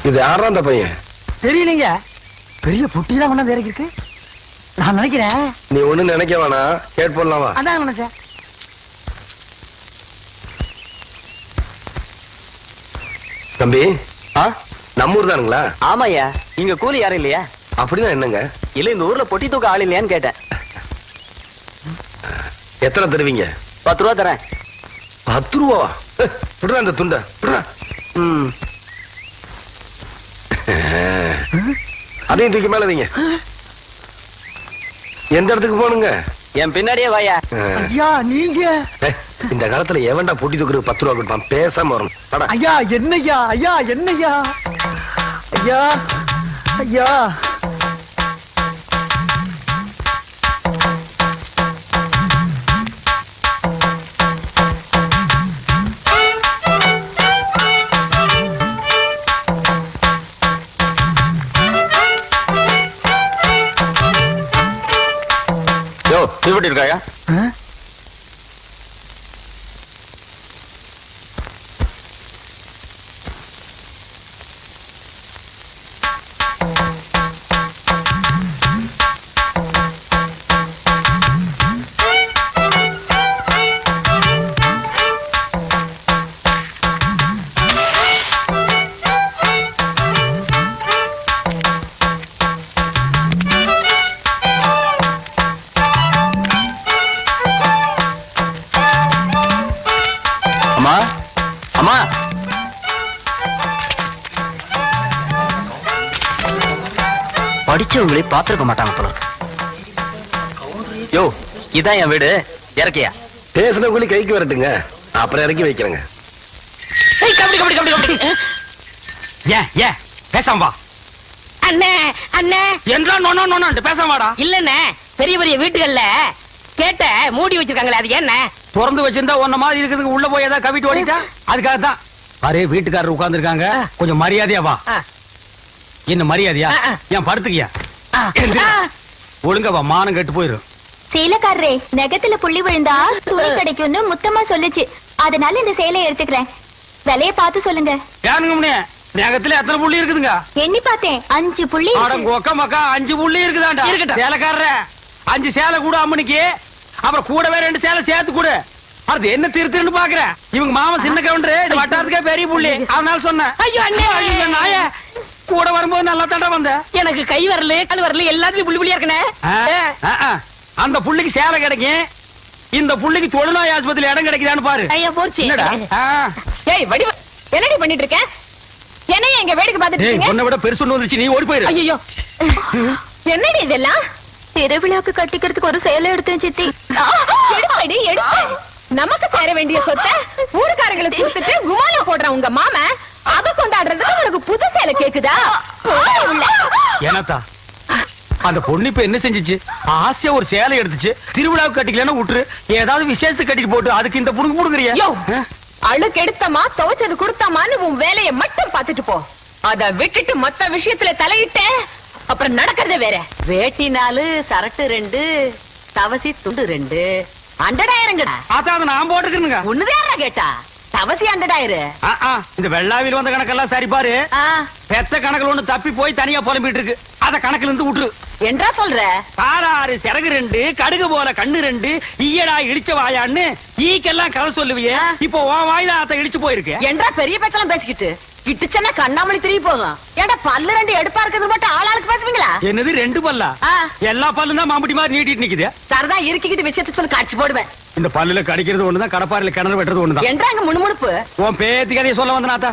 இது யாரா அந்த பையன்? தெரியலங்க. பெரிய புட்டிதான் கொண்டாந்து இறக்கிருக்கு. நான் நினைக்கிறேன். நீ ஒண்ணு நினைக்க வேணாம், கேட் போடலாமா? அதான் நினைச்சேன். தம்பி, நம்ம ஊர் தானுங்களா? ஆமாய்யா. இங்க கூலி யாரும் இல்லையா? அப்படின்னா என்னங்க? இல்ல இந்த ஊர்ல பொட்டி தூக்க ஆள் இல்லையான்னு கேட்டேன். எத்தனை தருவீங்க? 10 ரூபா தரேன். 10 ரூபா? விடுறா அந்த துண்ட. அதையும் தூக்கி மேல வைங்க. எந்த இடத்துக்கு போனுங்க? என் பின்னாடியே வாயா. ஐயா நீங்க இந்த காலத்துல எவன்டா பொட்டி தூக்குறது 10 ரூபா கொடுப்பான்? பேசாம வரணும். ஐயா என்னையா? ஐயா என்னையா? ஐயா ஐயா எப்படி இருக்காயா? படிச்சவங்களே பாத்துருக்க மாட்டாங்க போல. யோ இதான் என் வீடு. இறக்கியா? பேசுன கூலி கைக்கு வரட்டுங்க, அப்புறம் இறக்கி வைக்கிறேங்க. பேசாம வா. அண்ணே அண்ணே என்றா பேசாம வாடா. இல்லண்ணே, பெரிய பெரிய வீட்டுகள்ல கேட்ட மூடி வச்சிருக்காங்களே, அது என்ன? திறந்து வச்சிருந்தா ஒன்ன மாதிரி இருக்கிறதுக்கு உள்ள போய் ஏதாவது கவிட்டு ஓடிட்டா அதுக்காக தான். அரே வீட்டுக்காரர் உட்கார்ந்து இருக்காங்க, கொஞ்சம் மரியாதையா வா. என்ன மரியாதையா? என் படுத்துக்கியா? ஒழுங்கா வா, மானம் கெட்டு போயிரும். சேலைக்காரரே, நெகத்துல புள்ளி விழுந்தா துணி கிடைக்கும்னு முத்தமா சொல்லுச்சு, அதனால இந்த சேலையை எடுத்துக்கிறேன். விலைய பார்த்து சொல்லுங்க. நகத்துல எத்தனை புள்ளி இருக்குதுங்க? எண்ணி பார்த்தேன், 5 புள்ளி. 5 புள்ளி இருக்குதாண்டா. சேலைக்காரர 5 சேலை கூட அம்மனிக்கு, அப்புறம் கூடவே 2 சேலை சேர்த்து கூட. அது என்ன திருத்துன்னு பாக்குற? இவங்க மாமா சின்ன கவுண்டர், வட்டாரத்துக்கே பெரிய புள்ளி, அதனால சொன்னேன். ஐயோ அண்ணே, நாய கூட வரும்போது நல்லா தண்டா வந்த. எனக்கு கை வரல கால் வரல, எல்லாத்துலயும் புள்ளி புள்ளியா இருக்கனே. அந்த புள்ளிக்கு சேலை கிடைக்கும், இந்த புள்ளிக்கு தொழுநோய் ஆஸ்பத்திரியில இடம் கிடைக்குதான்னு பாரு. ஐயா போச்சு. என்னடா? ஏய் வடிவ, என்னடி பண்ணிட்டு இருக்க? என்னைய எங்க வேடிக்கை பார்த்துட்டு இருக்கீங்க? உன்னை விட பெருசு ஒண்ணு வந்துச்சு, நீ ஓடி போயிரு. ஐயோ என்னடி இதெல்லாம்? திருவிழாக்கு கட்டிக்கிறதுக்கு ஒரு சேலை எடுத்தேன் சித்தி. எடுப்படி எடுத்து, நமக்கு சேர வேண்டிய சொத்தை ஊருக்காரங்களை கொடுத்துட்டு குமால போடுற உங்க மாமா அத கொண்டாடுறதுக்கு உனக்கு புது சேலை கேக்குதா? ஏனாத்தா அந்த பொண்ணு இப்ப என்ன செஞ்சிச்சு? ஆசையா ஒரு சேலை எடுத்துச்சு, திருவிழாவுக்கு கட்டிக்கலன்னா விட்டுரு, ஏதாவது விசேஷத்துக்கு கட்டிட்டு போட்டு அதுக்கு இந்த புடுங்க புடுங்குறியா? அழுக்கு எடுத்தமா துவைச்சது கொடுத்தமான்னு உன் வேலையை மட்டும் பாத்துட்டு போ. அத விட்டுட்டு மத்த விஷயத்துல தலையிட்ட அப்புறம் நடக்கிறதே வேற. வேட்டி 4, சரட்டு 2, தவசி துண்டு 2, அண்டடாயிரங்கடா. அதான் நான் போட்டுக்கிறேங்க. ஒண்ணுதான் கேட்டா தவசி அண்டடாயிரு. இந்த வெள்ளாவில் வந்த கணக்கெல்லாம் சரி பாரு. பெத்த கணக்குல ஒண்ணு தப்பி போய் தனியா புலம்பிட்டு இருக்கு, அத கணக்குல இருந்து விட்டுரு. என்றா சொல்ற? 6 சிறகு 2, கடுகு போல கண்ணு 2, ஈயடா இடிச்ச வாயான்னு ஈக்கெல்லாம் கதை சொல்லுவியே, இப்போ உன் வாயில அத இடிச்சு போயிருக்கு. என்றா பெரிய பேச்செல்லாம் பேசிக்கிட்டு இட்டுச்சன்னா கண்ணாமணி திரும்பி போகும். ஏண்டா பல்லு 2 எடுப்பா இருக்கிறது மட்டும் ஆளாளுக்கு பேசுவீங்களா? என்னது 2 பல்லா? எல்லா பல்லும் தான் மாம்பட்டி மாதிரி நீட்டிட்டு நிக்குது. சரதா இருக்கிட்டு விஷயத்தை சொல்லி காட்சி போடுவேன். இந்த பல்லுல கடிக்கிறது ஒண்ணுதான், கடப்பாறையில கிணறு வெட்டுறது ஒண்ணுதான். என்றாங்க முணுமுணுப்பு. உன் பேத்தி கதையை சொல்ல வந்தனாத்தா.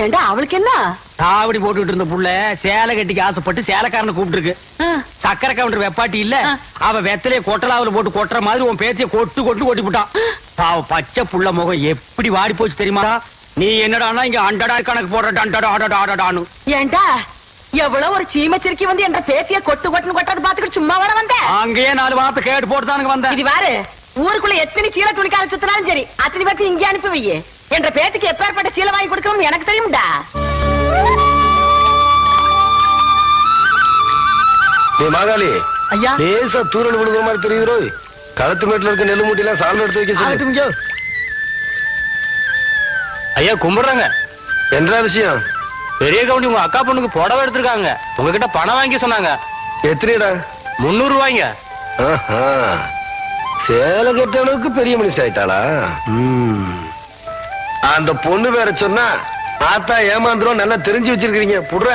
ஏண்டா அவளுக்கு என்ன? தாவடி போட்டுட்டு இருந்த புள்ள சேலை கட்டிக்கு ஆசைப்பட்டு சேலைக்காரனை கூப்பிட்டு இருக்கு. சக்கரை கவுண்டர் வெப்பாட்டி இல்ல, அவ வெத்தலைய கொட்டலாவில போட்டு கொட்டுற மாதிரி உன் பேத்திய கொட்டு கொட்டு கொட்டி போட்டான். பாவ பச்சை புள்ள முகம் எப்படி வாடி போச்சு தெரியுமா? நீ என்னடானா இங்க அண்டடா கணக்கு போடுறான்னு. ஏண்டா எவ்வளவு ஒரு சீமச்சிருக்கி வந்து என்ற பேத்திய கொட்டு கொட்டுன்னு கொட்டாது பாத்துக்கிட்டு சும்மா வர வந்த? அங்கேயே 4 வார்த்தை கேட்டு போட்டுதானுங்க வந்த. இது வாரு, ஊருக்குள்ள எத்தனை சீலை துணிக்கார சுத்தினாலும் சரி, அத்தனை பேருக்கு இங்கே அனுப்பி வையே. என்ற பேத்துக்கு எப்பேற்பட்ட சீலை வாங்கி கொடுக்கணும்னு எனக்கு தெரியும்டா. மாகாளி ஐயா, லேசா தூரல் விழுகிற மாதிரி தெரியுது. களத்து மேட்டுல இருக்க நெல்லு மூட்டையில சால் எடுத்து வைக்க சொல்லு. ஐயா கும்பிடுறாங்க. என்ன விஷயம்? பெரிய கவுண்டி உங்க அக்கா பொண்ணுக்கு புடவை எடுத்திருக்காங்க. உங்ககிட்ட பணம் வாங்கி சொன்னாங்க. எத்தனைடா? 300 ரூபாய்ங்க. சேலை கட்ட அளவுக்கு பெரிய மனுஷன் ஆயிட்டாளா? அந்த பொண்ணு வேற சொன்னா ஆத்தா ஏமாந்துரும். நல்லா தெரிஞ்சு வச்சிருக்கீங்க. புடுற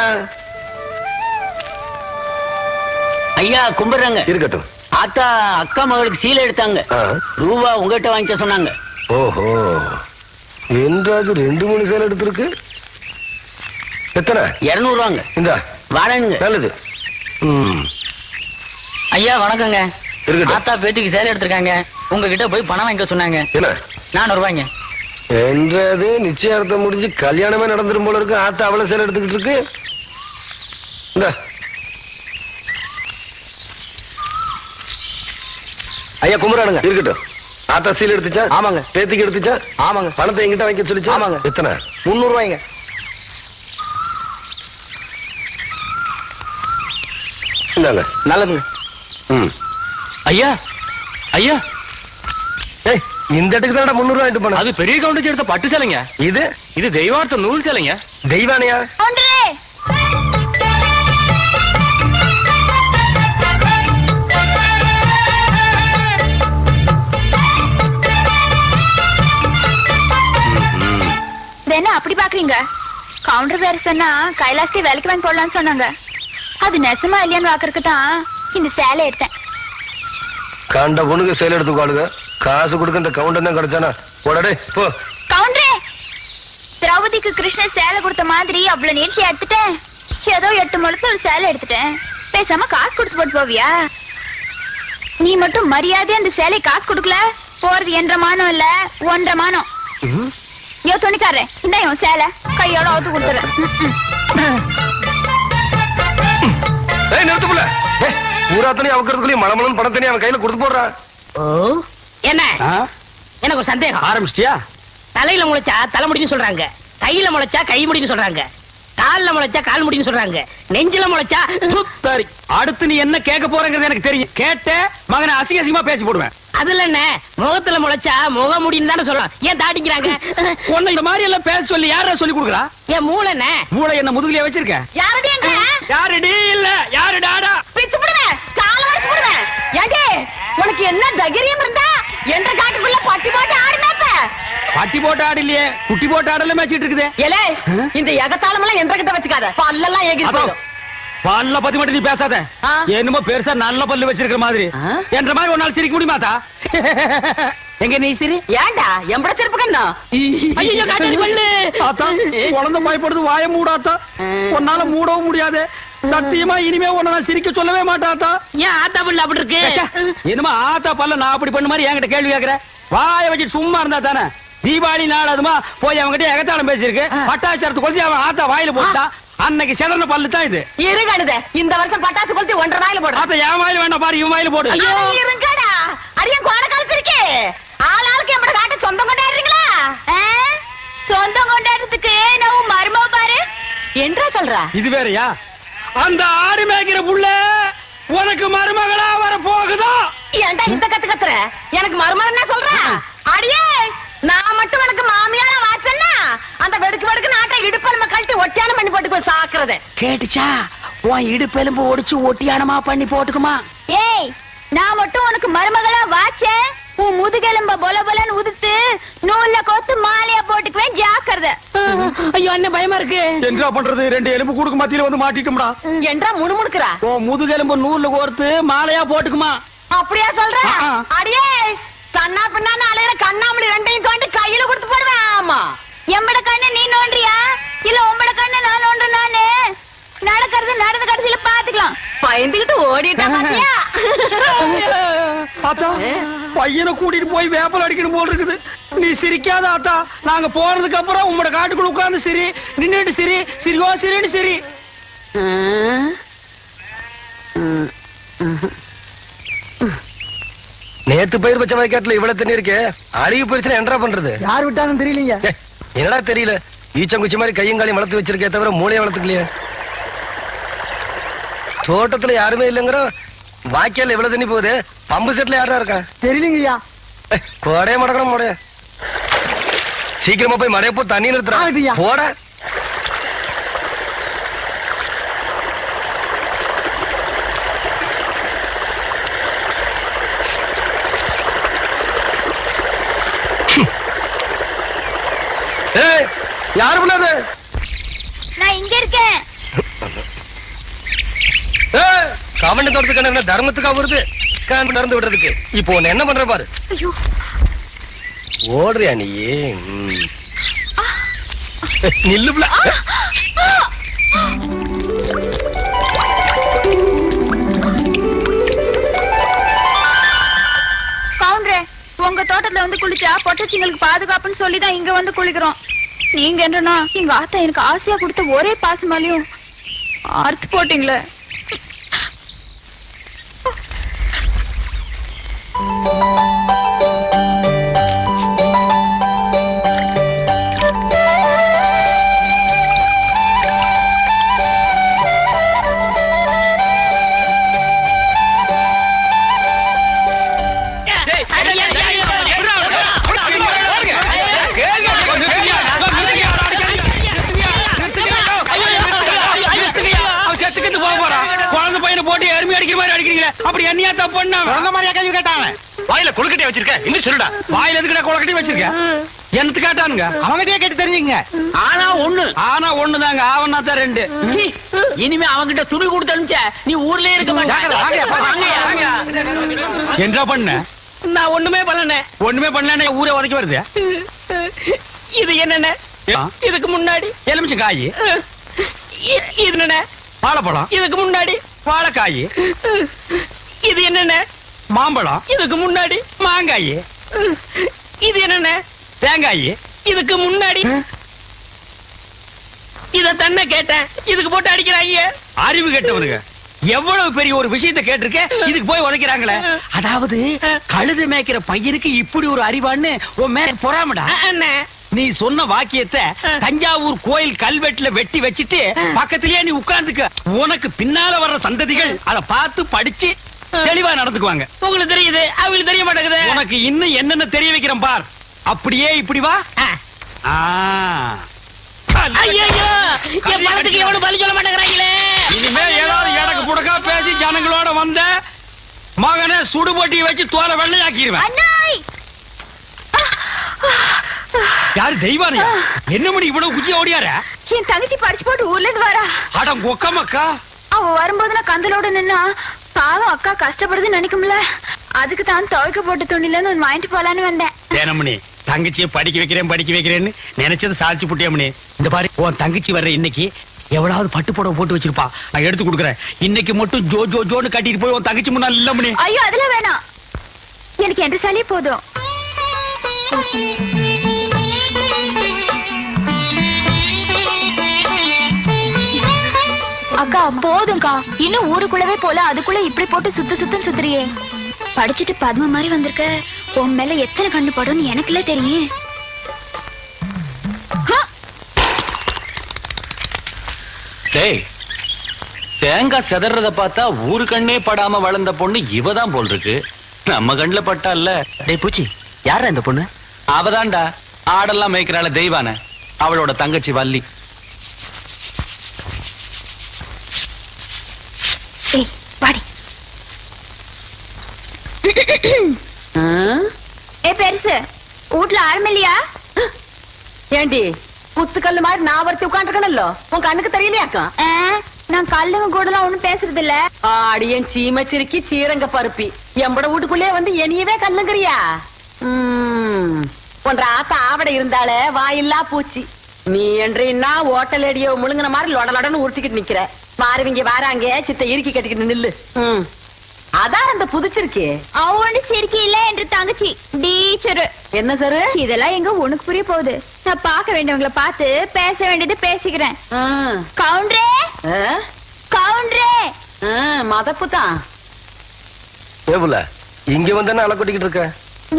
ஐயா கும்பிடுறாங்க. இருக்கட்டும். ஆத்தா அக்கா மகளுக்கு சீலை எடுத்தாங்க. ரூபா உங்ககிட்ட வாங்கிக்க சொன்னாங்க. ஓஹோ, என்றாது 2-3 சேலை எடுத்திருக்கு. எத்தனை? 200 ரூபாங்க. இந்த வாடகைங்க. நல்லது. ஐயா வணக்கங்க. இருக்கட்டும். ஆத்தா பேத்திக்கு சேலை எடுத்திருக்காங்க. உங்ககிட்ட போய் பணம் வாங்கிக்க சொன்னாங்க. என்ன? 400 ரூபாய்ங்க. என்றது நிச்சயார்த்தம் முடிஞ்சு கல்யாணமே நடந்துரும் போல இருக்கு. ஆத்தா அவ்வளவு சேலை எடுத்துக்கிட்டு இருக்கு. இந்த ஐயா கும்பிடானுங்க. இருக்கட்டும். ஆத்தா சீல் எடுத்துச்சா? ஆமாங்க. பேத்திக்கு எடுத்துச்சா? ஆமாங்க. பணத்தை எங்கிட்ட வாங்கி சொல்லிச்சா? ஆமாங்க. எத்தனை? 300 ரூபாய்ங்க. இந்தாங்க. நல்லதுங்க. ஐயா ஐயா, இந்த இடத்துக்கு தான் 300 ரூபாய் எடுத்து போன. அது பெரிய கவுண்டிக்கு எடுத்த பட்டு சேலைங்க. இது தெய்வார்த்த நூல் சேலைங்க. தெய்வானையா? என்ன அப்படி பாக்குறீங்க? கவுண்டர் வேற சொன்னா கைலாசத்தை வேலைக்கு வாங்கி போடலான்னு சொன்னாங்க. அது நெசமா இல்லையான்னு பாக்குறதுக்கு தான் இந்த சேலை எடுத்தேன். கண்ட பொண்ணுக்கு சேலை எடுத்துக்காளுங்க. காசு கொடுக்க இந்த கவுண்டர் தான் கிடைச்சானா? போடடே போ. கவுண்டரே, திரௌபதிக்கு கிருஷ்ணன் சேலை கொடுத்த மாதிரி அவ்வளவு நீர்ச்சி எடுத்துட்டேன். ஏதோ 8 முழத்து ஒரு சேலை எடுத்துட்டேன். பேசாம காசு கொடுத்து போட்டு போவியா? நீ மட்டும் மரியாதை அந்த சேலை காசு கொடுக்கல, போறது 1.5 மானம் இல்ல 1.5 மானம். யோ துணிக்காரே, இந்த சேலை கையோட அவுத்து கொடுத்துறேன். நிறுத்துப்புல பூராத்தனையும் அவக்கிறதுக்குள்ளேயும் மலமலன் பணத்தனையும் அவன் கையில கொடுத்து போடுறா. என்ன எனக்கு ஒரு சந்தேகம். ஆரம்பிச்சிட்டியா? தலையில முளைச்சா தலைமுடின்னு சொல்றாங்க, கையில முளைச்சா கை முடின்னு சொல்றாங்க, கால்ல முளைச்சா கால் முடின்னு சொல்றாங்க, நெஞ்சில முளைச்சா. சரி, அடுத்து நீ என்ன கேட்க போறங்கிறது எனக்கு தெரியும். கேட்ட மகனை அசிங்க அசிங்கமா பேசி போடுவேன். அதுல என்ன, முகத்துல முளைச்சா முக முடின்னு தானே சொல்லலாம். ஏன் தாடிக்கிறாங்க? உன்னை இந்த மாதிரி எல்லாம் பேச சொல்லி யாரா சொல்லி கொடுக்குறா? என் மூளை என்ன? மூளை என்ன முதுகுலயே வச்சிருக்க? யாருடி இல்ல யாருடாடா? பிச்சு போடுவேன், கால வரைச்சு போடுவேன். ஏண்டி உனக்கு என்ன தைரியம் இருந்தா என்ற காட்டுக்குள்ள பட்டி போட்டு ஆடுனாப்ப? பட்டி போட்டு ஆடு இல்லையே, குட்டி போட்டு ஆடல மேய்ச்சிட்டு இருக்குது. ஏலே, இந்த எகத்தாளம் எல்லாம் என்ற கிட்ட வச்சுக்காத, பல்லெல்லாம் ஏகி போயிடும். பல்ல பத்தி மட்டும் நீ பேசாத. என்னமோ பெருசா நல்ல பல்லு வச்சிருக்கிற மாதிரி. என்ற மாதிரி ஒரு நாள் சிரிக்க முடியுமாத்தா? எங்க நீ சிரி? ஏண்டா எம்பட சிரிப்பு கண்ணா? ஐயோ காட்டி பல்லு. ஆத்தா, குழந்தை பயப்படுது, வாய மூடாத்தா. உன்னால மூடவும் முடியாது. சத்தியமா இனிமே உன்னை நான் சிரிக்க சொல்லவே மாட்டாத்தா. ஏன் ஆத்தா பல்லு அப்படி இருக்கு? என்னமா ஆத்தா பல்ல நான் அப்படி பண்ண மாதிரி என்கிட்ட கேள்வி கேக்குற? வாய வச்சுட்டு சும்மா இருந்தா தானே. தீபாவளி நாள் அதுமா போய் அவங்ககிட்ட எகத்தாளம் பேசிருக்கு. பட்டாசரத்து கொளுத்தி அவன் ஆத்தா வாயில போட்டா. அன்னைக்கு செதறன பல்லு தான் இது. இருங்கடுதே, இந்த வருஷம் பட்டாசு கொளுத்தி 1.5 வாயில போடு. ஆத்தா என் வாயில வேண்டாம் பாரு, இவன் வாயில போடு. இருங்கடா, அரியன் கோண காலத்து இருக்கு. ஆளாளுக்கு எம்பட காட்ட சொந்தம் கொண்டாடுறீங்களா? சொந்தம் கொண்டாடுறதுக்கு நான் மருமக பாரு என்றா சொல்றா? இது வேறயா? அந்த ஆடு மேய்க்கிற புள்ள உனக்கு மருமகளா வர போகுதோ? ஏன்டா இந்த கத்துற? எனக்கு மருமகன்னா சொல்றா? அடியே, நான் மட்டும் உனக்கு மாமியாரா வாச்சன்னா அந்த வெடுக்கு வெடுக்கு நாட்டை இடுப்பு நம்ம கழட்டி ஒட்டியானம் பண்ணி போட்டு போய் சாக்குறது கேட்டுச்சா? உன் இடுப்பெலும்பு ஒடிச்சு ஒட்டியானமா பண்ணி போட்டுக்குமா? ஏய், நான் மட்டும் உனக்கு மருமகளா வாச்சேன், உன் முதுகெலும்ப பொல பொலன்னு உதுத்து நூல்ல கோத்து மாலையா போட்டுக்குவேன், ஜாக்கிரதை. ஐயோ, அண்ணன் பயமா இருக்கு. என்ன பண்றது? 2 எலும்பு கூடுக்கு மத்தியில வந்து மாட்டிட்டோம்டா. என்றா முணுமுணுக்குறா? உன் முதுகெலும்பு நூல்ல கோர்த்து மாலையா போட்டுக்குமா? அப்படியா சொல்ற? அடியே, கண்ணா பின்னான்னு அலையிற கண்ணாமலி 2ஐயும் தோண்டி கையில கொடுத்து போடுவேன். ஆமா, எம்பட கண்ணு நீ நோண்டியா இல்ல உம்பட கண்ணு நான் நோண்டுறேன்? நானு நடக்கிறது நடந்த கடைசியில பாத்துக்கலாம். பயந்துகிட்டு ஓடிட்டா பாத்தியா? ஆத்தா, பையனை கூட்டிட்டு போய் வேப்பல் அடிக்கணும் போல் இருக்குது. நீ சிரிக்காத ஆத்தா. நாங்க போறதுக்கு அப்புறம் உங்களோட காட்டுக்குள்ள உட்கார்ந்து சிரி, நின்னுட்டு சிரி, சிரிகோ சிரின்னு சிரி. நேத்து பயிர் வச்ச வயக்காட்டுல இவ்வளவு தண்ணி இருக்கு. அழுகி போயிருச்சுன்னா என்ன பண்றது? யார் விட்டாலும் தெரியலீங்க. என்னடா தெரியல? ஈச்சங்குச்சி மாதிரி கையங்காலையும் வளர்த்து வச்சிருக்கே தவிர மூளையை வளர்த்துக்கலையே. தோட்டத்துல யாருமே இல்லங்கிற வாய்க்கால இவ்வளவு தண்ணி போகுது. பம்பு செட்ல யாரா இருக்கா? தெரியலங்கய்யா. கோடைய மடக்கணும் மடைய. சீக்கிரமா போய் மடைய போ, தண்ணி நிறுத்துறா போட. யாரு பண்ணாது? நான் இங்க இருக்கேன். கவண்ட தோட்டத்துக்கு என்ன தர்மத்துக்கா வருது நடந்து விடுறதுக்கு? இப்போ உன்னை என்ன பண்ற பாரு. ஐயோ ஓடுறியா நீ? நில்லுப்ல. கவுண்டரே, உங்க தோட்டத்துல வந்து குளிச்சா பொட்டச்சிங்களுக்கு பாதுகாப்புன்னு சொல்லிதான் இங்க வந்து குளிக்கிறோம். நீங்க என்னன்னா எங்க ஆத்தா எனக்கு ஆசையா கொடுத்த ஒரே பாசமாலையும் அறுத்து போட்டீங்களே. போட்டு எருமை அடிக்கிற மாதிரி அடிக்கிறீங்களே, அப்படி என்னையா தப்பு பண்ண? அந்த மாதிரியா கேள்வி கேட்டாங்க? வாயில கொழுக்கட்டை வச்சிருக்க, இன்னும் சொல்லுடா. வாயில எதுக்குடா கொழுக்கட்டை வச்சிருக்க? என்னத்து கேட்டானுங்க? அவங்கிட்டயே கேட்டு தெரிஞ்சுங்க. ஆனா ஒண்ணுதாங்க, ஆவனா தான் ரெண்டு. இனிமே அவங்கிட்ட துணி கொடுத்து அனுப்பிச்ச நீ ஊர்லயே இருக்க மாட்டாங்க. என்ன பண்ண? நான் ஒண்ணுமே பண்ணல. ஊரே உதைக்க வருது. இது என்னென்ன? இதுக்கு முன்னாடி எலுமிச்சம் காய். இது என்ன? வாழைப்பழம். இதுக்கு முன்னாடி வாழைக்காய். இது என்னென்ன? மாம்பழம். இதுக்கு முன்னாடி மாங்காய். இது என்னென்ன? தேங்காய். இதுக்கு முன்னாடி இத தன்ன கேட்டேன், இதுக்கு போட்டு அடிக்கிறாங்க. அறிவு கேட்டவனுங்க எவ்வளவு பெரிய ஒரு விஷயத்தை கேட்டிருக்க, இதுக்கு போய் உதைக்கிறாங்களே. அதாவது கழுதை மேய்க்கிற பையனுக்கு இப்படி ஒரு அறிவான்னு உன் மேல பொறாமடா. நீ சொன்ன வாக்கியத்தை தஞ்சாவூர் கோயில் கல்வெட்டுல வெட்டி வச்சிட்டு பக்கத்திலேயே நீ உட்கார்ந்துக்க. உனக்கு பின்னால வர்ற சந்ததிகள் அதை பார்த்து படிச்சு தெளிவா நடந்துக்குவாங்க. உங்களுக்கு தெரியுது, அவங்களுக்கு தெரிய மாட்டேங்குது. உனக்கு இன்னும் என்னென்ன தெரிய வைக்கிறேன் பார். அப்படியே இப்படி வா. ஐயோ, என் பணத்துக்கு எவனும் பலி சொல்ல மாட்டேங்கிறாங்களே. இனிமே ஏதாவது எனக்கு புடக்கா பேசி ஜனங்களோட வந்த மகனை சுடுபொட்டியை வச்சு தோலை வெள்ளையாக்கிடுவேன். யாரு தெய்வானியா? என்ன மணி இவ்வளவு குச்சி ஓடியார? என் தங்கச்சி படிச்சு போட்டு ஊர்ல இருந்து வரா. அட கொக்கமக்கா. அவ வரும்போது நான் கந்தலோட நின்னா பாவம் அக்கா கஷ்டப்படுதுன்னு நினைக்கும்ல. அதுக்கு தான் துவைக்க போட்ட துணில இருந்து வாங்கிட்டு போலான்னு வந்தேன். ஏனமணி தங்கச்சியை படிக்க வைக்கிறேன்னு நினைச்சது சாதிச்சு புட்டியமணி. இந்த பாரு, உன் தங்கச்சி வர்ற இன்னைக்கு எவ்வளவு பட்டு புடவை போட்டு வச்சிருப்பா, நான் எடுத்து கொடுக்குறேன். இன்னைக்கு மட்டும் ஜோ ஜோ ஜோன்னு கட்டிட்டு போய் உன் தங்கச்சி முன்னாள் இல்ல மணி. ஐயோ அதெல்லாம் வேணாம், எனக்கு என்ற சாலியே போதும். அக்கா போதும்க்கா, இன்னும் ஊருக்குள்ளவே போல அதுக்குள்ள இப்படி போட்டு சுத்துன்னு சுத்துறியே. படிச்சுட்டு பத்ம மாதிரி வந்திருக்க, உன் மேல எத்தனை கண்ணு படும்னு எனக்குல தெரியும். தேங்காய் செதறத பார்த்தா ஊரு கண்ணே படாம வளர்ந்த பொண்ணு இவதான் போல் இருக்கு. நம்ம கண்ணுல பட்டா இல்ல. டேய் பூச்சி, யாரா இந்த பொண்ணு? அவதான்டா ஆடெல்லாம் மேய்க்கிறாள தெய்வான, அவளோட தங்கச்சி வள்ளி. பெருசு வீட்டுல ஆரம்பில்லையா? ஏண்டி குத்துக்கல்லு மாதிரி நான் ஒருத்தி உட்காந்துருக்கணும்ல, உன் கண்ணுக்கு தெரியலையாக்கா? நான் கல்லுங்க கூட எல்லாம் ஒண்ணும் பேசுறது இல்ல. ஆடியன் சீமச்சிருக்கி சீரங்க பருப்பி எம்பட வீட்டுக்குள்ளே வந்து என்னையவே கண்ணுங்கிறியா? போன்ற ஆத்தா ஆவட இருந்தாலே வாயில்லா பூச்சி. நீ என்றா ஓட்டல் அடியோ முழுங்கின மாதிரி லொடலொடன்னு உருட்டிக்கிட்டு நிக்கிற. மாறுவீங்க வாராங்க சித்த இறுக்கி கட்டிக்கிட்டு நில்லு. அதான் அந்த புதுச்சிருக்கே. அவனு சிரிக்கி இல்ல என்று தங்கச்சி டீச்சரு. என்ன சார் இதெல்லாம் எங்க உனக்கு புரிய போகுது? நான் பார்க்க வேண்டியவங்களை பார்த்து பேச வேண்டியது பேசிக்கிறேன். கவுண்டரே கவுண்டரே. மதப்பு தான். ஏவுல இங்க வந்தானே அலை கொட்டிக்கிட்டு இருக்க.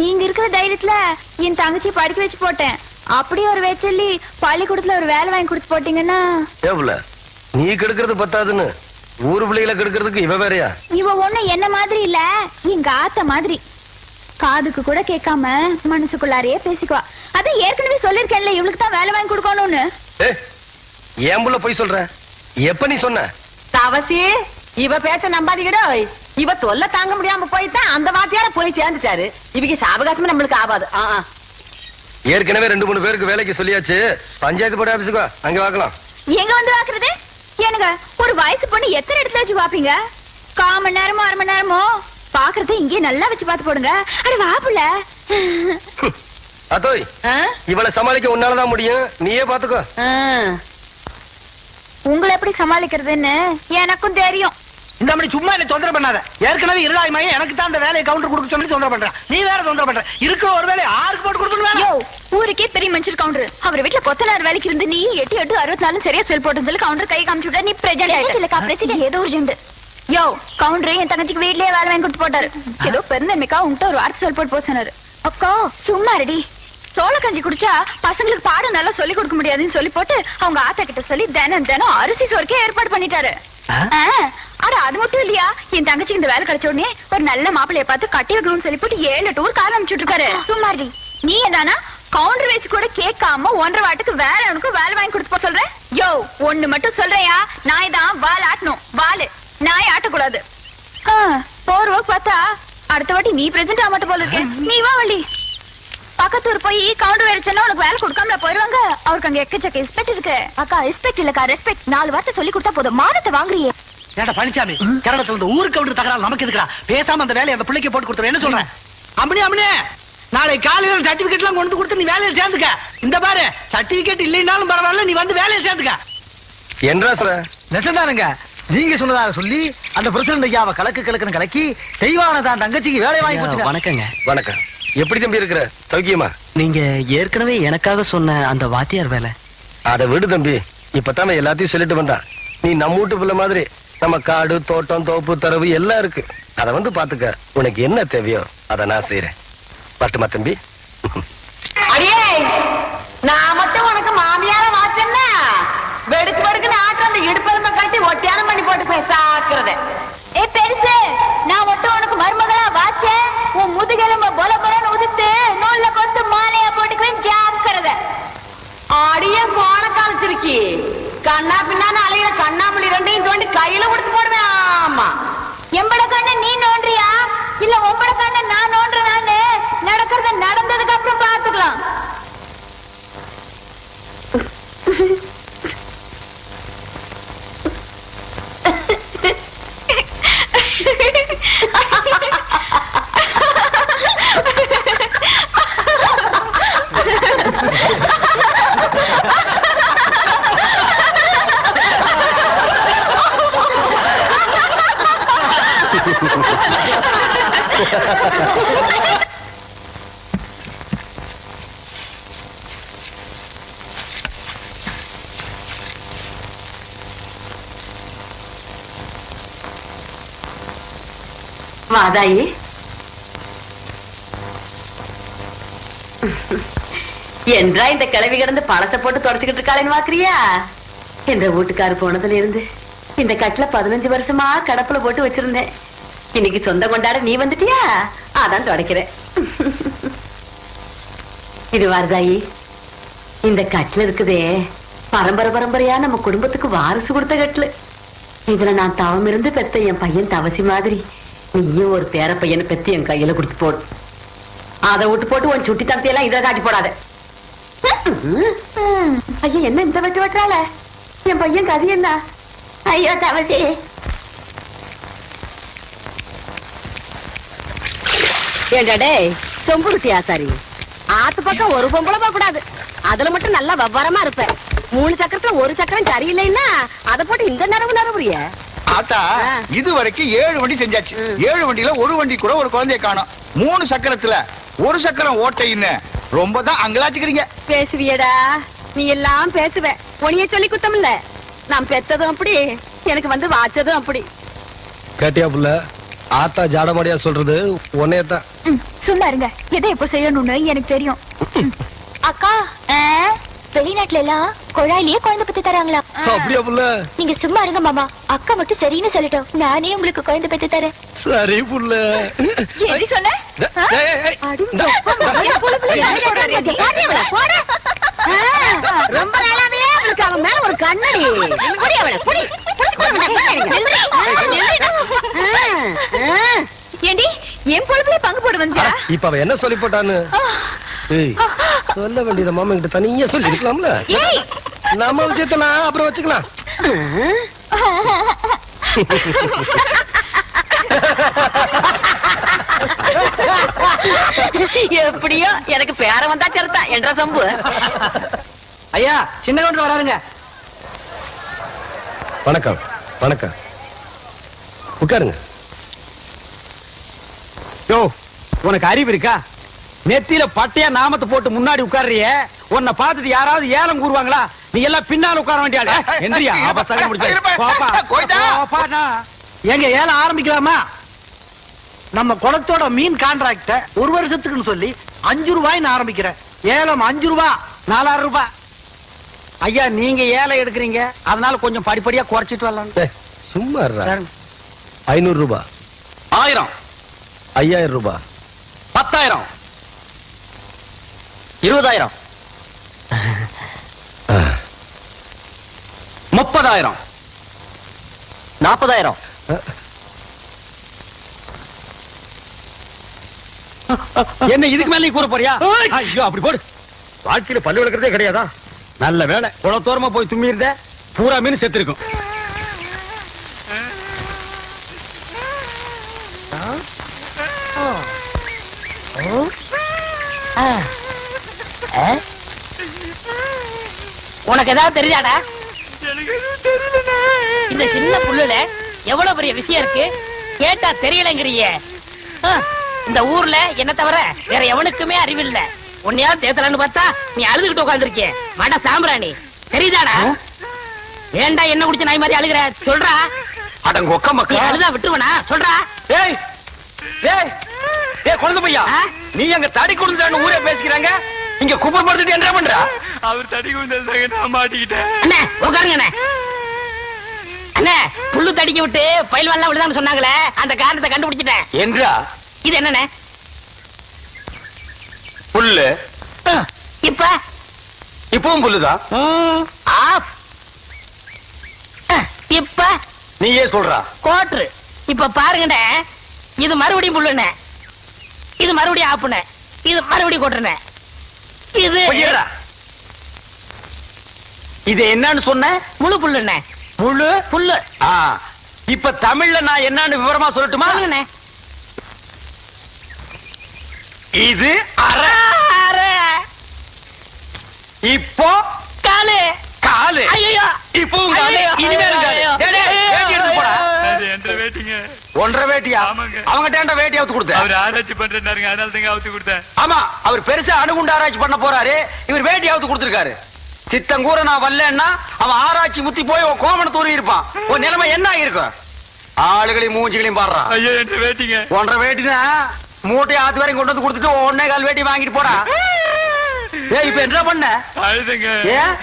நீங்க இருக்கிற தைரியத்துல என் தங்கச்சி படிக்க வச்சு போட்டேன். அப்படியே ஒரு வேச்சொல்லி பள்ளிக்கூடத்துல ஒரு வேலை வாங்கி கொடுத்து போட்டீங்கன்னா. ஏவுல நீ கெடுக்கிறது பத்தாதுன்னு ஊரு பிள்ளைகளை கெடுக்கிறதுக்கு இவ வேறையா? இவ ஒண்ணு என்ன மாதிரி இல்ல, எங்க ஆத்த மாதிரி. காதுக்கு கூட கேட்காம மனசுக்குள்ளாரையே பேசிக்குவா. அத ஏற்கனவே சொல்லிருக்கேன்ல, இவளுக்கு தான் வேலை வாங்கி கொடுக்கணும்னு. ஏன் புள்ள போய் சொல்ற? எப்ப நீ சொன்ன? தவசி இவ பேச்ச நம்பாதீங்கடோ. இவ தொல்லை தாங்க முடியாம போய்தான் அந்த வாத்தியார போய் சேர்ந்துட்டாரு. இவங்க சாவகாசமே நம்மளுக்கு ஆகாது. ஏற்கனவே 2-3 பேருக்கு வேலைக்கு சொல்லியாச்சு. பஞ்சாயத்து போர்டு ஆபீஸுக்கு வா, அங்க வாக்கலாம். எங்க வந்து வாக்குறது? எனக்கு ஒரு வயசு பொண்ணு எத்தனை இடத்துல வச்சு பாப்பீங்க? 1/4 மணி நேரமோ 1/2 மணி நேரமோ பாக்குறது இங்கே நல்லா வச்சு பாத்து போடுங்க. அட வாப்புல. அதோய், இவளை சமாளிக்க உன்னாலதான் முடியும். நீயே பாத்துக்கோ. உங்களை எப்படி சமாளிக்கிறதுன்னு எனக்கும் தெரியும். இந்த மாதிரி சும்மா என்ன தொந்தரவு பண்ணாத. ஏற்கனவே இருளாய்மாயே எனக்கு தான் அந்த வேலையை கவுண்டர் கொடுக்க சொல்லி தொந்தரவு பண்றேன். நீ வேற தொந்தரவு பண்ற. இருக்கிற ஒரு வேலையை ஆருக்கு போட்டு கொடுக்கணும்? யோ, ஊருக்கே பெரிய மனுஷர் கவுண்டர். அவர் வீட்டுல கொத்தனார் வேலைக்கு இருந்து நீ 8-8-64 சரியா செல் போட்டு சொல்லி கவுண்டர் கை காமிச்சு விட்டா நீ பிரஜெண்ட் ஏதோ ஒரு ஜெண்டு. யோ, கவுண்டர் என் தங்கச்சிக்கு வீட்லயே வேலை வாங்கி கொடுத்து போட்டாரு. ஏதோ பெருந்தன்மைக்கா உங்ககிட்ட ஒரு வார்த்தை சொல் போட்டு போனாரு. அக்கா சும்மா ரெடி. சோள கஞ்சி குடிச்சா பசங்களுக்கு பாடம் நல்லா சொல்லி கொடுக்க முடியாதுன்னு சொல்லி போட்டு அவங்க ஆத்தா கிட்ட சொல்லி தினம் அரிசி சோறுக்கே ஏற்பாடு பண்ணிட்டாரு. அட அது மட்டும் இல்லையா, என் தங்கச்சிக்கு இந்த வேலை கிடைச்ச உடனே ஒரு நல்ல மாப்பிள்ளைய பார்த்து கட்டி வைக்கணும்னு சொல்லி போட்டு 7 டூர் காலம் அனுப்பிச்சுட்டு இருக்காரு. சும்மாடி நீ எதானா கவுண்டர் வச்சு கூட கேட்காம 1.5 வாட்டுக்கு வேற அவனுக்கு வேலை வாங்கி கொடுத்து போக சொல்றேன். யோ, ஒண்ணு மட்டும் சொல்றையா, நாய் தான் வால் ஆட்டணும். வாலு நாய் ஆட்டக்கூடாது. போற பார்த்தா அடுத்த வாட்டி நீ பிரசன்ட் ஆக மாட்ட போல இருக்கேன். நீ வா வள்ளி. பக்கத்தூர் போய் கவுண்டர் வேலைச்சா உனக்கு வேலை கொடுக்காம போயிருவாங்க. அவருக்கு அங்க எக்கச்சக்க ரெஸ்பெக்ட் இருக்கு. அக்கா ரெஸ்பெக்ட் இல்லக்கா ரெஸ்பெக்ட். 4 வார்த்தை சொல்லி கொடுத்தா போதும். மானத்தை வாங்குறியே. ஏடா பழனிசாமி, கரடத்துல இருந்து ஊருக்கு கவுண்டர் தகராறு நமக்கு எதுக்குடா? பேசாம அந்த வேலையை அந்த பிள்ளைக்கு போட்டு கொடுத்துரு. என்ன சொல்றேன்? அம்மனே நாளை காலையில சர்டிபிகேட் எல்லாம் கொண்டு கொடுத்து நீ வேலையில சேர்ந்துக்க. இந்த பாரு, சர்டிபிகேட் இல்லைன்னாலும் பரவாயில்ல, நீ வந்து வேலையில சேர்ந்துக்க. என்றா சொல்ற? நெசந்தானுங்க, நீங்க சொன்னதாக சொல்லி அந்த பிரசிடண்ட் ஐயாவை கலக்குன்னு கலக்கி தெய்வானதான் தங்கச்சிக்கு வேலை வாங்கி கொடுத்து. வணக்கங்க. வணக்கம். எப்படி தம்பி இருக்கிற? சௌக்கியமா? நீங்க ஏற்கனவே எனக்காக சொன்ன அந்த வாத்தியார் வேலை அதை விடு தம்பி. இப்பதான் எல்லாத்தையும் சொல்லிட்டு வந்தான். நீ நம்ம வீட்டு பிள்ளை மாதிரி நம்ம காடு தோட்டம் தோப்பு தரவு எல்லாம் இருக்கு. அதை வந்து பாத்துக்க. உனக்கு என்ன தேவையோ அதை நான் செய்யறேன். பட்டுமா தம்பி? அடியே, நான் மட்டும் உனக்கு மாமியார வாச்சேன்னா வெடுக்கு ஆட்டம் அந்த இடுப்பெருமை கட்டி ஒட்டியானம் பண்ணி போட்டு பேசாக்குறத. ஏ பெருசு, நான் மட்டும் உனக்கு மருமகளா வாச்சேன். உன் முதுகெலும்ப பொல பொலன்னு உதித்து நூல்ல கொண்டு மாலையா போட்டுக்குவேன். ஜாக்கிரத. அடியே போன காலச்சிருக்கி கண்ணா பின்னான்னு அலையிற கண்ணாமணி 2ஐயும் தோண்டி கையில கொடுத்து போடுவேன். ஆமா, எம்பட கண்ண நீ நோன்றியா இல்ல உம்பட கண்ண நான் நோன்றதான்னு நடக்கிறத நடந்ததுக்கு அப்புறம் பாத்துக்கலாம். வாதாயி, என்றா இந்த கிளவி கிடந்து பழச போட்டு தொடச்சுக்கிட்டு இருக்காளேன்னு வாக்குறியா? என்ற வீட்டுக்காரு போனதுல இருந்து இந்த கட்டில 15 வருஷமா கடப்புல போட்டு வச்சிருந்தேன். இன்னைக்கு சொந்த கொண்டாட நீ வந்துட்டியா? அதான் தொடக்கிறேன். இது வாரதாயி, இந்த கட்டில இருக்குதே பரம்பரையா நம்ம குடும்பத்துக்கு வாரிசு கொடுத்த கட்டில. இதுல நான் தவம் இருந்து பெத்த என் பையன் தவசி மாதிரி நீயும் ஒரு பேர பையனை பெத்து என் கையில கொடுத்து போடு. அதை விட்டு போட்டு உன் சுட்டி தம்பி இதை காட்டி போடாத. ஐயோ, என்ன இந்த வெட்டு வெட்டுறாள? என் பையன் கதி என்ன? ஐயோ தவசி, ஏண்டே சொம்புருட்டி ஆசாரி, ஆத்து பக்கம் ஒரு பொம்பளை போக கூடாது. அதுல மட்டும் நல்லா விவரமா இருப்ப. 3 சக்கரத்துல ஒரு சக்கரம் சரியில்லைன்னா அதை போட்டு இந்த நரவுறிய. ஆத்தா, இது வரைக்கும் 7 வண்டி செஞ்சாச்சு. 7 வண்டியில ஒரு வண்டி கூட ஒரு குழந்தைய காணோம். 3 சக்கரத்துல ஒரு சக்கரம் ஓட்டைன்னு ரொம்ப தான் அங்கலாச்சுக்கிறீங்க. பேசுவியடா, நீ எல்லாம் பேசுவ. உனிய சொல்லி குத்தம் இல்ல. நான் பெத்ததும் அப்படி, எனக்கு வந்து வாச்சதும் அப்படி. கேட்டியா புள்ள? ஆத்தா ஜாடமாடியா சொல்றது உன்னையத்தான். சும்மா இருங்க. எதை எப்ப செய்யணும்னு எனக்கு தெரியும். அக்கா, வெளிநாட்டுல எல்லாம் குழாயிலேயே குழந்தை பத்தி தராங்களா? அப்படியா புள்ள? நீங்க சும்மா இருங்க மாமா. அக்கா மட்டும் சரின்னு சொல்லிட்டோம். நானே உங்களுக்கு குழந்தை பத்தி தரேன். சரி புள்ள. எப்படி சொன்ன? ரொம்ப நாளாவே அவளுக்கு அவன் மேல ஒரு கண்ணடி. ஏண்டி என் பொழுதுல பங்கு போடு வந்தியா? இப்ப அவ என்ன சொல்லி போட்டான்னு? சொல்ல வேண்டியத மாமா கிட்ட தனியா சொல்லி இருக்கலாம்ல. நம்ம விஷயத்த நான் அப்புறம் வச்சுக்கலாம். எப்படியோ எனக்கு பேர வந்தா சரிதா என்ற சம்பு. ஐயா சின்ன கவுண்டர் வராருங்க. வணக்கம் வணக்கம், உட்காருங்க. யோ உனக்கு அறிவு இருக்கா? நெத்தியில பட்டையா நாமத்தை போட்டு முன்னாடி உட்கார்றிய, உன்னை பார்த்துட்டு யாராவது ஏலம் கூறுவாங்களா? நீ எல்லாம் பின்னால உட்கார வேண்டிய எந்திரியா. எங்க ஏலம் ஆரம்பிக்கலாமா? நம்ம குளத்தோட மீன் கான்ட்ராக்ட ஒரு வருஷத்துக்குன்னு சொல்லி 5 ரூபாய்னு ஆரம்பிக்கிறேன். ஏலம் 5 ரூபாய், 4000 ரூபாய். ஐயா நீங்க ஏலம் எடுக்கிறீங்க, அதனால கொஞ்சம் படிப்படியா குறைச்சிட்டு வரலாம். சும்மா 500 ரூபாய், 1000, 5000 ரூபாய், 10,000, 20,000, 30,000, 40,000. என்ன இதுக்கு மேல நீ கூற போறியா? ஐயோ அப்படி போடு. வாழ்க்கையில பல்லு விளக்குறதே கிடையாதா? நல்ல வேலை குளத்தோரமா போய் தும்மி இருந்த, பூரா மீன் செத்து இருக்கும். உனக்கு ஏதாவது தெரியாதா? இந்த சின்ன புல்லுல எவ்வளவு பெரிய விஷயம் இருக்கு, கேட்டா தெரியலங்கிறியே. இந்த ஊர்ல என்ன தவிர வேற எவனுக்குமே அறிவில்ல. உன்னையா தேத்தலான்னு பார்த்தா நீ அழுதுகிட்டு உட்கார்ந்துருக்கிய. மட சாம்பிராணி தெரியுதாடா? ஏண்டா என்ன குடிச்ச நாய் மாதிரி அழுகிற? சொல்றா. அடங்க ஒக்க மக்கள் அழுதா விட்டுருவனா? சொல்றா. ஏய் ஏய் ஏய் குழந்தை பையா, நீ அங்க தடி குடுந்தான்னு ஊரே பேசிக்கிறாங்க, இங்க குப்பர் படுத்துட்டு என்ன பண்ற? அவர் தடி குடுந்தாங்க, நான் மாட்டிக்கிட்டேன். அண்ணே உட்காருங்க அண்ணே. அண்ணே புல்லு தடிக்க விட்டு பயில் வரலாம் விழுதான்னு சொன்னாங்களே, அந்த காரணத்தை கண்டுபிடிச்சிட்டேன். என்றா இது என்னண்ணே? புல்லு. இப்ப இப்பவும் புல்லுதான். ஆஃப். இப்ப நீயே சொல்றா. கோட்ரு. இப்ப பாருங்கண்ணே, இது மறுபடியும் புல்லுண்ணே, இது மறுபடியும் ஆப்புண்ணே, இது மறுபடியும் கோட்டுறேன். இது பொய்யடா. இது என்னன்னு சொன்ன? முழு புல்லுண்ணே. முழு புல்லு. இப்ப தமிழ்ல நான் என்னன்னு விவரமா சொல்லட்டுமா? சொல்லுங்கண்ணே. இது அரை. இப்போ காலு. காலு. ஐயோ இப்பவும் காலு, இனிமேல் காலு. டேய், டேய், வேட்டி எடுத்து போடா. அது என்ற வேட்டிங்க. ஒன்றரை வேட்டியா? ஆமாங்க. அவங்கிட்ட வேட்டி அவுத்து கொடுத்த. அவர் ஆராய்ச்சி பண்றாருங்க, அதனால தாங்க அவுத்து கொடுத்தேன். ஆமா, அவர் பெருசா அணுகுண்டு ஆராய்ச்சி பண்ண போறாரு, இவர் வேட்டி அவுத்து கொடுத்திருக்காரு. சித்தங்கூர நான் வரலன்னா அவன் ஆராய்ச்சி முத்தி போய் உன் கோமண தூரி இருப்பான். உன் நிலைமை என்ன இருக்கும்? ஆளுகளையும் மூஞ்சிகளையும் பாடுறான். ஐயோ என்ற வேட்டிங்க. ஒன்றரை வேட்டினா மூட்டை ஆத்து வரைக்கும் கொண்டு வந்து கொடுத்துட்டு 1.25 வேட்டி வாங்கிட்டு போடா. ஏய் இப்ப என்ன பண்ண? அழுதுங்க. ஏன்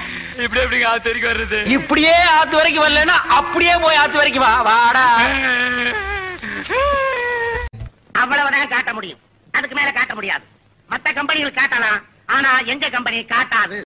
இப்படி எப்படிங்க ஆத்து வரைக்கும் வர்றது? இப்படியே ஆத்து வரைக்கும் வரலன்னா அப்படியே போய் ஆத்து வரைக்கும் வா. வாடா. அவ்வளவுதான் காட்ட முடியும், அதுக்கு மேல காட்ட முடியாது. மத்த கம்பெனிகள் காட்டலாம், ஆனா எங்க கம்பெனி காட்டாது.